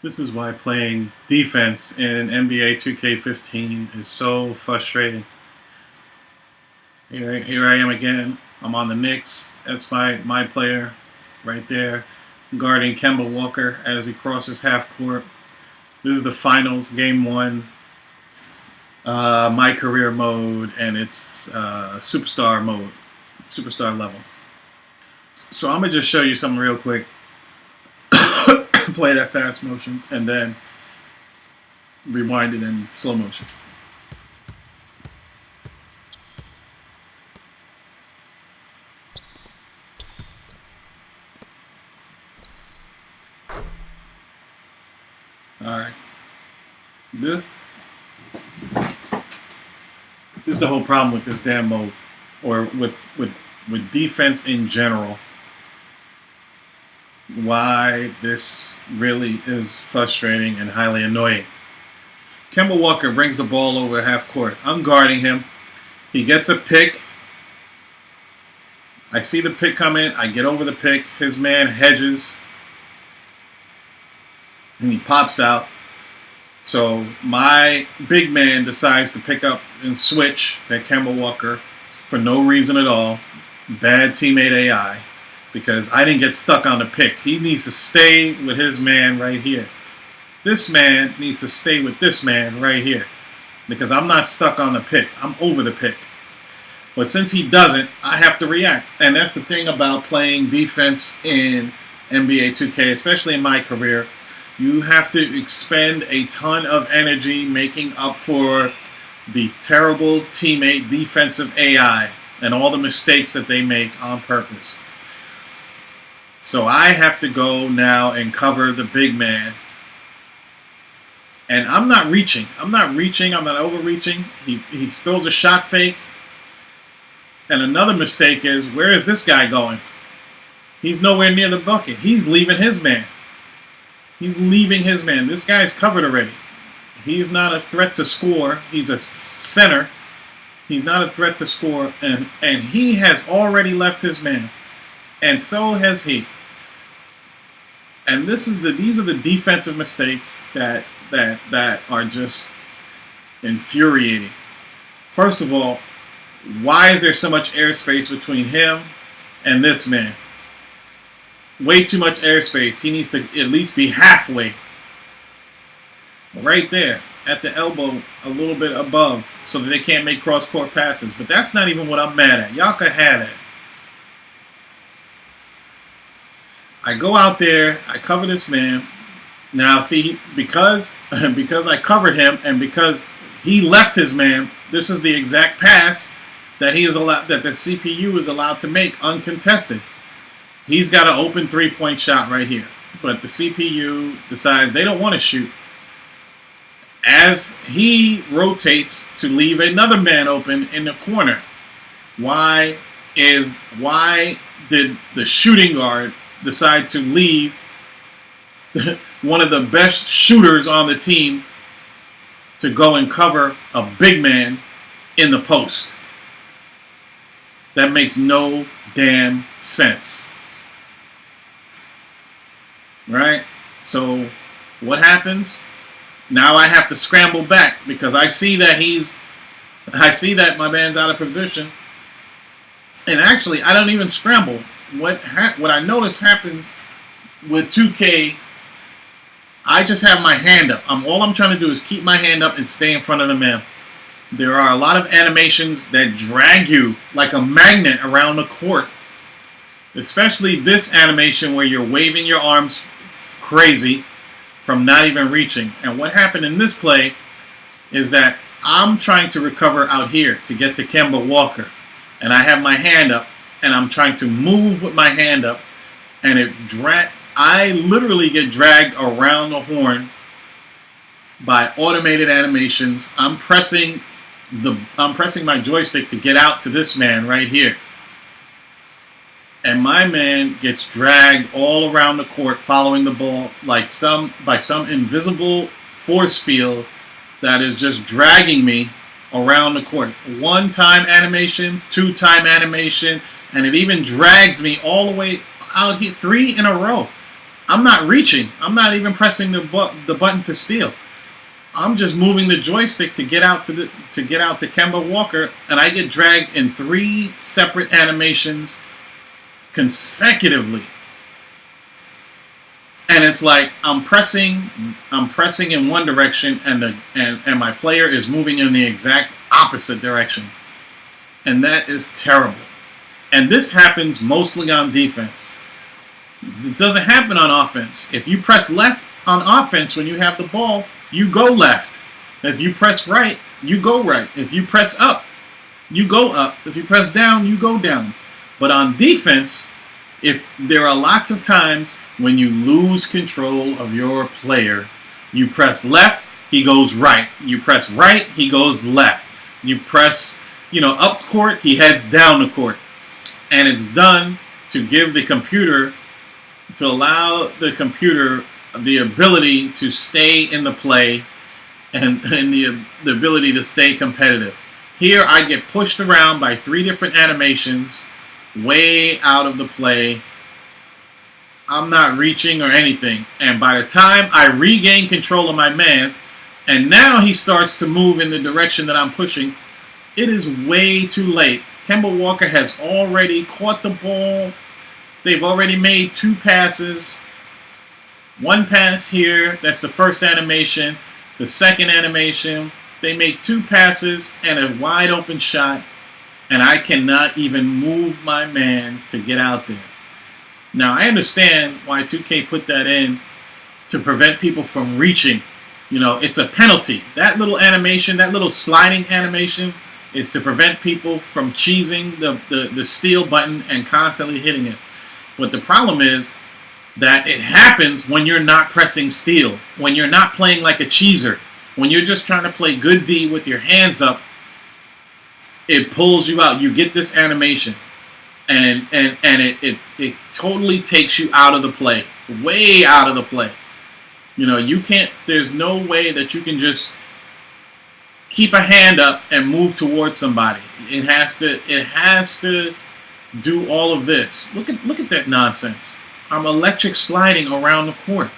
This is why playing defense in NBA 2K15 is so frustrating. Here I am again. I'm on the Knicks. That's my player right there, guarding Kemba Walker as he crosses half court. This is the finals, game one. My career mode, and it's superstar mode, superstar level. So I'm gonna just show you something real quick. Play that fast motion and then rewind it in slow motion. All right, this is the whole problem with this damn mode, or with defense in general. Why this really is frustrating and highly annoying. Kemba Walker brings the ball over half court. I'm guarding him. He gets a pick. I see the pick come in. I get over the pick. His man hedges. And he pops out. So my big man decides to pick up and switch to Kemba Walker for no reason at all. Bad teammate AI. Because I didn't get stuck on the pick. He needs to stay with his man right here. This man needs to stay with this man right here. Because I'm not stuck on the pick. I'm over the pick. But since he doesn't, I have to react. And that's the thing about playing defense in NBA 2K, especially in my career. You have to expend a ton of energy making up for the terrible teammate defensive AI and all the mistakes that they make on purpose. So I have to go now and cover the big man. And I'm not reaching. I'm not overreaching. He throws a shot fake. And another mistake is, where is this guy going? He's nowhere near the bucket. He's leaving his man. He's leaving his man. This guy's covered already. He's not a threat to score. He's a center. He's not a threat to score. And he has already left his man. And so has he. And these are the defensive mistakes that are just infuriating. First of all, why is there so much airspace between him and this man? Way too much airspace. He needs to at least be halfway. Right there at the elbow, a little bit above, so that they can't make cross-court passes. But that's not even what I'm mad at. Y'all could have that. I go out there, I cover this man. Now, see, because I covered him and because he left his man, this is the exact pass that he is allowed, that the CPU is allowed to make uncontested. He's got an open three-point shot right here, but the CPU decides they don't want to shoot. As he rotates to leave another man open in the corner, why did the shooting guard decide to leave one of the best shooters on the team to go and cover a big man in the post? That makes no damn sense. Right? So what happens? Now I have to scramble back because I see that my man's out of position. And actually, I don't even scramble. What I notice happens with 2K, I just have my hand up. All I'm trying to do is keep my hand up and stay in front of the man. There are a lot of animations that drag you like a magnet around the court. Especially this animation where you're waving your arms crazy from not even reaching. And what happened in this play is that I'm trying to recover out here to get to Kemba Walker. And I have my hand up. And I'm trying to move with my hand up, and I literally get dragged around the horn by automated animations. I'm pressing my joystick to get out to this man right here. And my man gets dragged all around the court following the ball by some invisible force field that is just dragging me around the court. One-time animation, two-time animation, and it even drags me all the way out here, 3 in a row. I'm not reaching. I'm not even pressing the button to steal. I'm just moving the joystick to get out to Kemba Walker, and I get dragged in 3 separate animations consecutively. And it's like I'm pressing in one direction, and my player is moving in the exact opposite direction. And that is terrible. And this happens mostly on defense. It doesn't happen on offense. If you press left on offense when you have the ball, you go left. If you press right, you go right. If you press up, you go up. If you press down, you go down. But on defense, if there are lots of times when you lose control of your player, you press left, he goes right. You press right, he goes left. You press, up court, he heads down the court. And it's done to give the computer, to allow the computer the ability to stay in the play and the ability to stay competitive. Here I get pushed around by 3 different animations, way out of the play. I'm not reaching or anything. And by the time I regain control of my man, and now he starts to move in the direction that I'm pushing, it is way too late. Kemba Walker has already caught the ball. They've already made 2 passes. 1 pass here, that's the first animation. The second animation, they make 2 passes and a wide open shot, and I cannot even move my man to get out there. Now, I understand why 2K put that in to prevent people from reaching. It's a penalty. That little animation, that little sliding animation, is to prevent people from cheesing the steal button and constantly hitting it. But the problem is that it happens when you're not pressing steal, when you're not playing like a cheeser, when you're just trying to play good D with your hands up. It pulls you out. You get this animation, and it totally takes you out of the play, way out of the play. You can't. There's no way that you can just keep a hand up and move towards somebody. It has to do all of this. Look at that nonsense. I'm electric sliding around the court.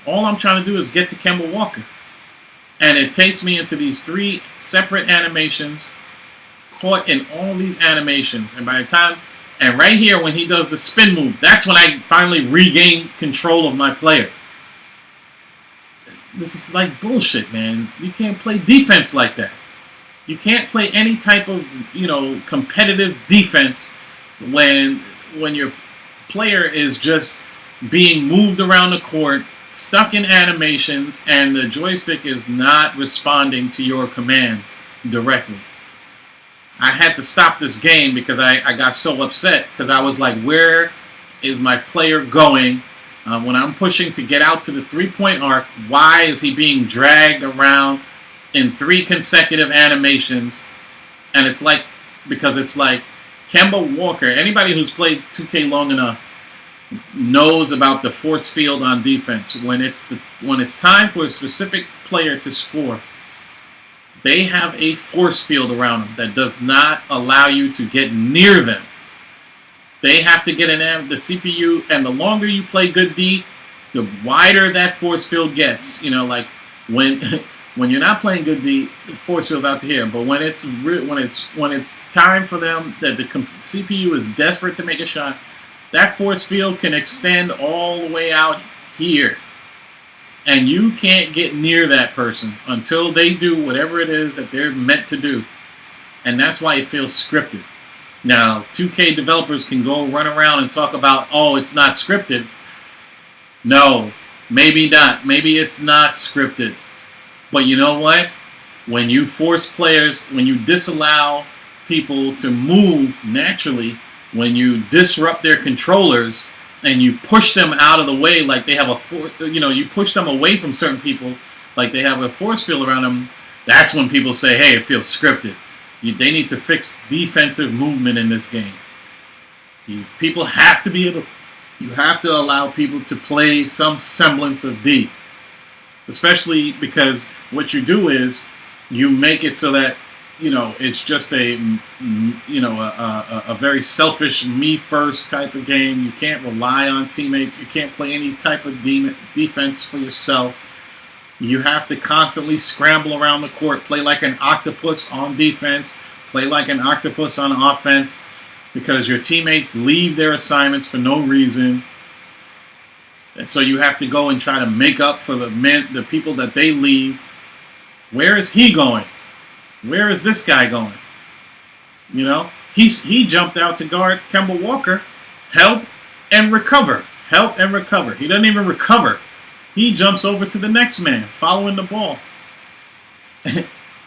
All I'm trying to do is get to Kemba Walker. And it takes me into these 3 separate animations, caught in all these animations. And by the time, and right here when he does the spin move, that's when I finally regain control of my player. This is like bullshit, man. You can't play defense like that. You can't play any type of, competitive defense when your player is just being moved around the court, stuck in animations, and the joystick is not responding to your commands directly. I had to stop this game because I got so upset because I was like, where is my player going? When I'm pushing to get out to the 3-point arc, why is he being dragged around in 3 consecutive animations? And it's like, because it's like Kemba Walker, anybody who's played 2K long enough knows about the force field on defense. When it's time for a specific player to score, they have a force field around them that does not allow you to get near them. They have to get the CPU, and the longer you play good D, the wider that force field gets. Like when you're not playing good D, the force field's out to here. But when it's time for them, that the CPU is desperate to make a shot, that force field can extend all the way out here. And you can't get near that person until they do whatever it is that they're meant to do. And that's why it feels scripted. Now, 2K developers can go run around and talk about, oh, it's not scripted. No, maybe not. Maybe it's not scripted. But you know what? When you force players, when you disallow people to move naturally, when you disrupt their controllers and you push them out of the way like they have you push them away from certain people like they have a force field around them, that's when people say, hey, it feels scripted. They need to fix defensive movement in this game. People have to be able. You have to allow people to play some semblance of D. Especially because what you do is you make it so that it's just a very selfish, me first type of game. You can't rely on teammate. You can't play any type of defense for yourself. You have to constantly scramble around the court, play like an octopus on defense, play like an octopus on offense, because your teammates leave their assignments for no reason. And so you have to go and try to make up for the people that they leave. Where is he going? Where is this guy going? He jumped out to guard Kemba Walker. Help and recover. Help and recover. He doesn't even recover. He jumps over to the next man, following the ball.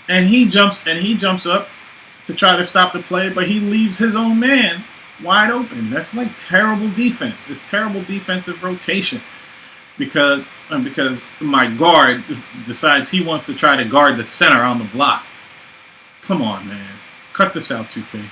and he jumps up to try to stop the play, but he leaves his own man wide open. That's like terrible defense. It's terrible defensive rotation. Because my guard decides he wants to try to guard the center on the block. Come on, man. Cut this out, 2K.